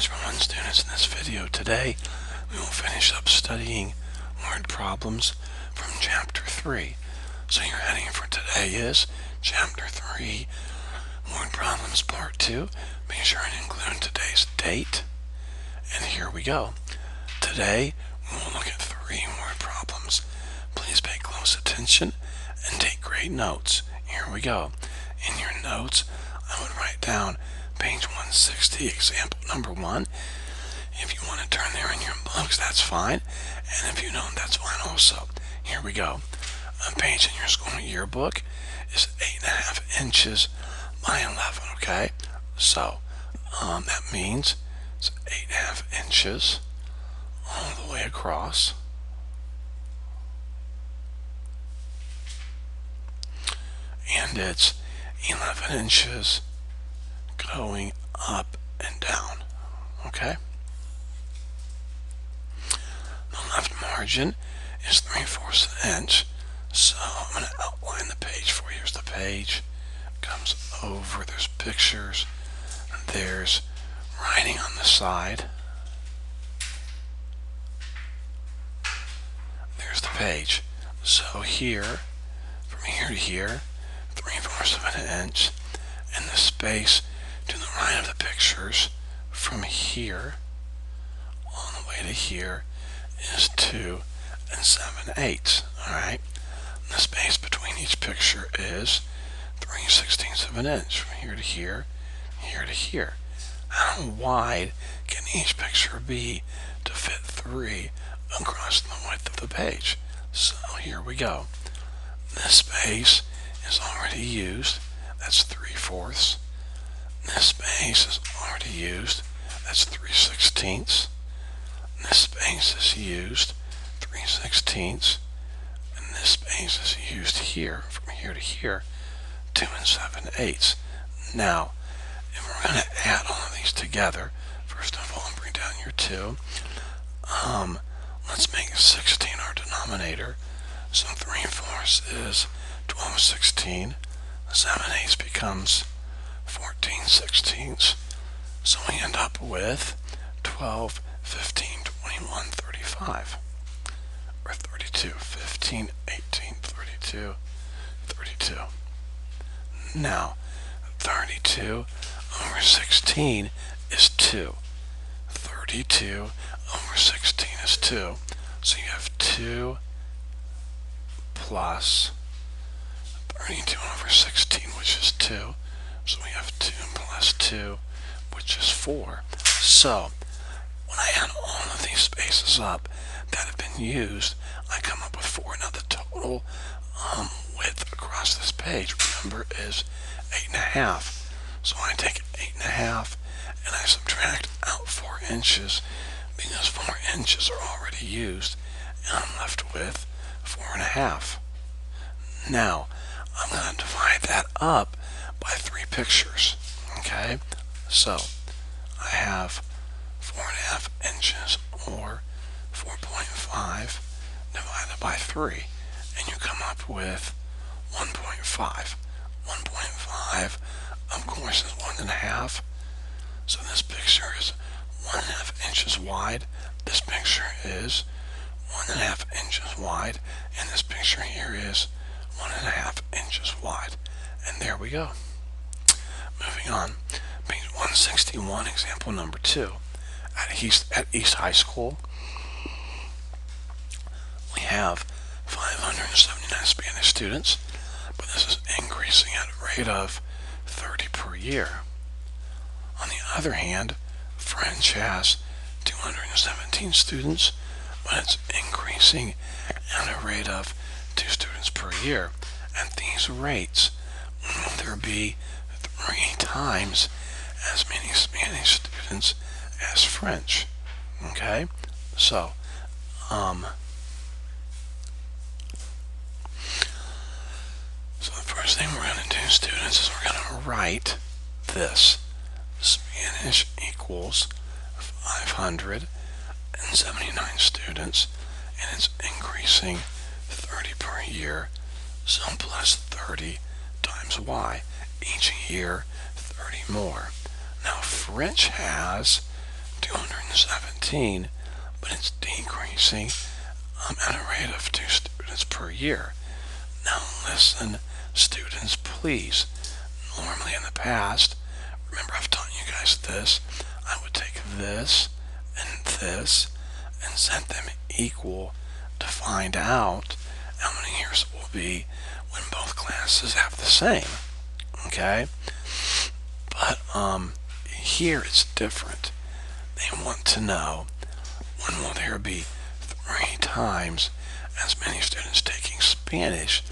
Algebra 1 students, in this video today we will finish up studying word problems from Chapter 3. So your heading for today is Chapter 3, Word Problems Part 2. Be sure to include today's date. And here we go. Today we will look at 3 word problems. Please pay close attention and take great notes. Here we go. In your notes, I would write down page 160, example number 1. If you want to turn there in your books, that's fine. And if you don't, that's fine also. Here we go. A page in your school yearbook is 8.5 inches by 11, okay? So, that means it's 8.5 inches all the way across. And it's 11 inches going up and down, okay? The left margin is 3/4 of an inch, so I'm going to outline the page for you. Here's the page, comes over, there's pictures, there's writing on the side, there's the page. So here, from here to here, 3/4 of an inch, and the space to the right of the pictures from here all the way to here is 2 7/8. Alright, the space between each picture is 3/16 of an inch from here to here, here to here. How wide can each picture be to fit 3 across the width of the page? So here we go. This space is already used, that's 3/4. This space is already used, that's 3/16. This space is used, 3/16. And this space is used here, from here to here, 2 7/8. Now, if we're going to add all of these together, first of all, bring down your 2. Let's make 16 our denominator. So 3/4 is 12/16. 7/8 becomes 14/16. So we end up with 12, 15, 21, 35. Or 32. 15, 18, 32, 32. Now, 32 over 16 is 2. 32 over 16 is 2. So you have 2 plus 32 over 16, which is 2. So we have 2 plus 2, which is 4. So, when I add all of these spaces up that have been used, I come up with 4. Now, the total width across this page, remember, is 8.5. So I take 8.5 and I subtract out 4 inches because 4 inches are already used, and I'm left with 4.5. Now, I'm going to divide that up by 3 pictures, okay? So, I have 4.5 inches, or 4.5 divided by 3, and you come up with 1.5. 1.5, of course, is 1.5, so this picture is 1.5 inches wide. This picture is 1.5 inches wide, and this picture here is 1.5 inches wide. And there we go. Moving on, page 161, example number 2. At East High School, we have 579 Spanish students, but this is increasing at a rate of 30 per year. On the other hand, French has 217 students, but it's increasing at a rate of 2 students per year. At these rates, will there be 3 times as many Spanish students as French? Okay, so the first thing we're going to do, students, is we're going to write this. Spanish equals 579 students, and it's increasing 30 per year, so plus 30 times y. Each year, 30 more. Now, French has 217, but it's decreasing at a rate of 2 students per year. Now listen, students, please. Normally in the past, remember I've taught you guys this, I would take this and set them equal to find out how many years it will be when both classes have the same. Okay? But here it's different. They want to know when will there be 3 times as many students taking Spanish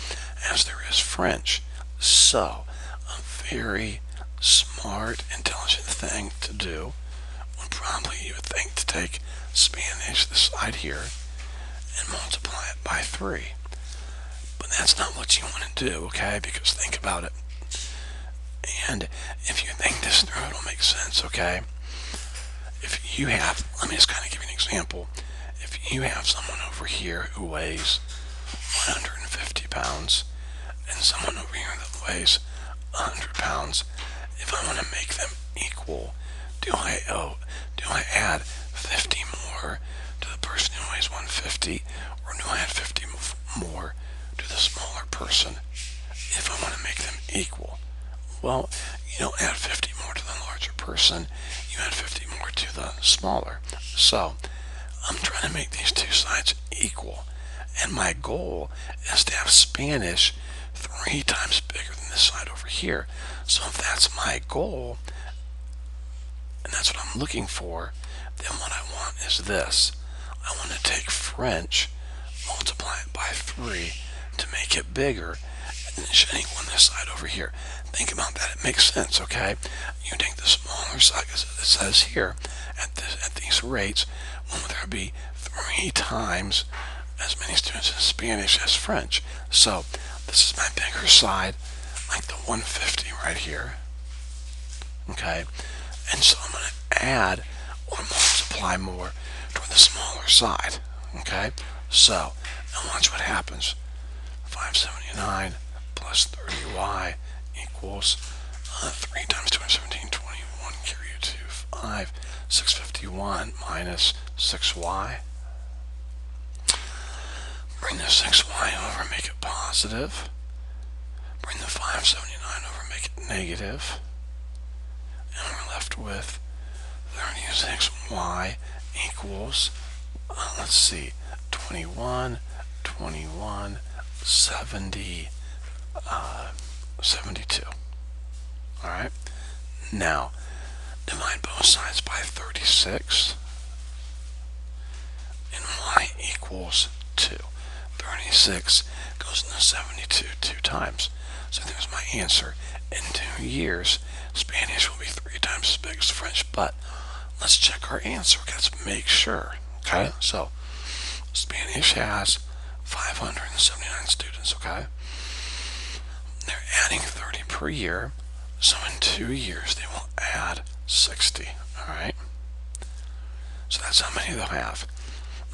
as there is French. So, a very smart, intelligent thing to do would probably, you would think, to take Spanish, this side here, and multiply it by 3. But that's not what you want to do, okay? Because think about it. And if you think this through, it'll make sense, okay? If you have, let me just kind of give you an example. If you have someone over here who weighs 150 pounds and someone over here that weighs 100 pounds, if I want to make them equal, do I add 50 more to the person who weighs 150, or do I add 50 more to the smaller person if I want to make them equal? Well, you don't add 50 more to the larger person, you add 50 more to the smaller. So, I'm trying to make these two sides equal, and my goal is to have Spanish 3 times bigger than this side over here. So if that's my goal, and that's what I'm looking for, then what I want is this. I want to take French, multiply it by 3 to make it bigger, and then it should equal this side over here. Think about that. It makes sense, okay? You take the smaller side, because it says here, at these rates, when will there be 3 times as many students in Spanish as French? So this is my bigger side, like the 150 right here. Okay? And so I'm going to add or multiply more toward the smaller side. Okay? So, now watch what happens. 579 plus 30y equals 3 times 217, 21, carry it to 5, 651 minus 6y. Bring the 6y over, make it positive. Bring the 579 over, make it negative. And we're left with 36y equals, let's see, 21, 21, 70, 72. Alright? Now, divide both sides by 36, and y equals 2. 36 goes into 72 2 times. So there's my answer. In 2 years, Spanish will be 3 times as big as French. But let's check our answer. Let's make sure. Okay? So, Spanish has 579 students. Okay? They're adding 30 per year. So in 2 years, they will add 60. Alright? So that's how many they'll have.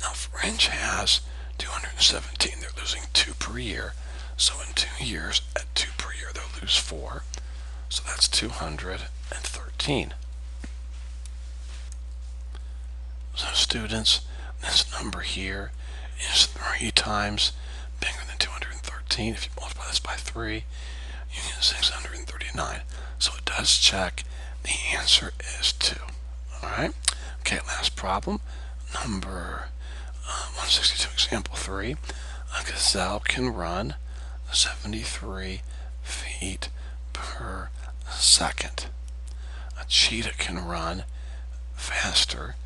Now, French has 217. They're losing 2 per year. So in 2 years, at 2 per year, they'll lose 4. So that's 213. So students, this number here is 3 times bigger than 213. If you multiply this by 3, you get 639. So it does check. The answer is 2. Alright? Okay, last problem. Number 162, example 3. A gazelle can run 73 feet per second. A cheetah can run faster,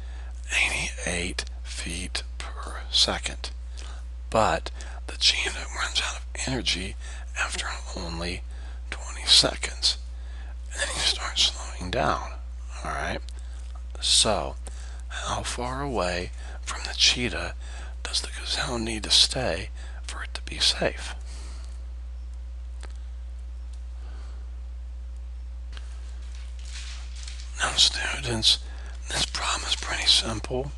88 feet per second. But the cheetah runs out of energy after only 20 seconds. And then you start slowing down. Alright? So, how far away from the cheetah does the gazelle need to stay for it to be safe? Now students, this problem is pretty simple.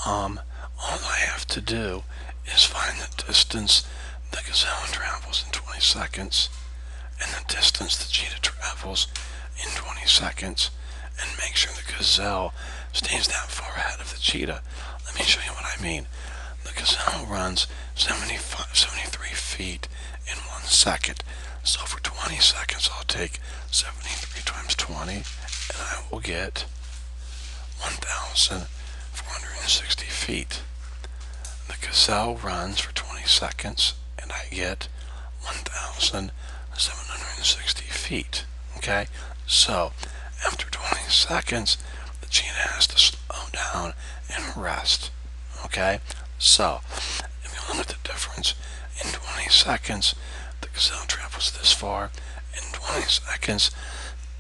All I have to do is find the distance the gazelle travels in 20 seconds and the distance the cheetah travels in 20 seconds and make sure the gazelle stays that far ahead of the cheetah. Let me show you what I mean. The gazelle runs 73 feet in 1 second. So for 20 seconds, I'll take 73 times 20, and I will get 1,460 feet. The gazelle runs for 20 seconds, and I get 1,760 feet. Okay? So, after 20 seconds, the cheetah has to slow down and rest. Okay? So, if you look at the difference, in 20 seconds, the gazelle travels this far. In 20 seconds,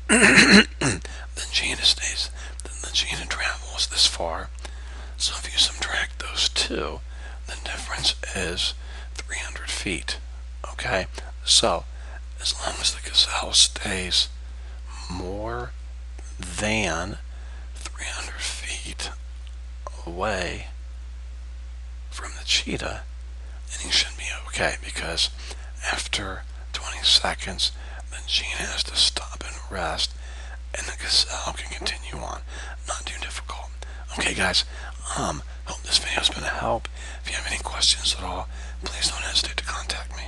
the cheetah travels this far. So if you subtract those two, the difference is 300 feet. Okay? So, as long as the gazelle stays more than 300 feet away from the cheetah, then he should be okay, because after 20 seconds, the cheetah has to stop and rest, and the gazelle can continue on. Not too difficult. Okay, guys, hope this video has been a help. If you have any questions at all, please don't hesitate to contact me.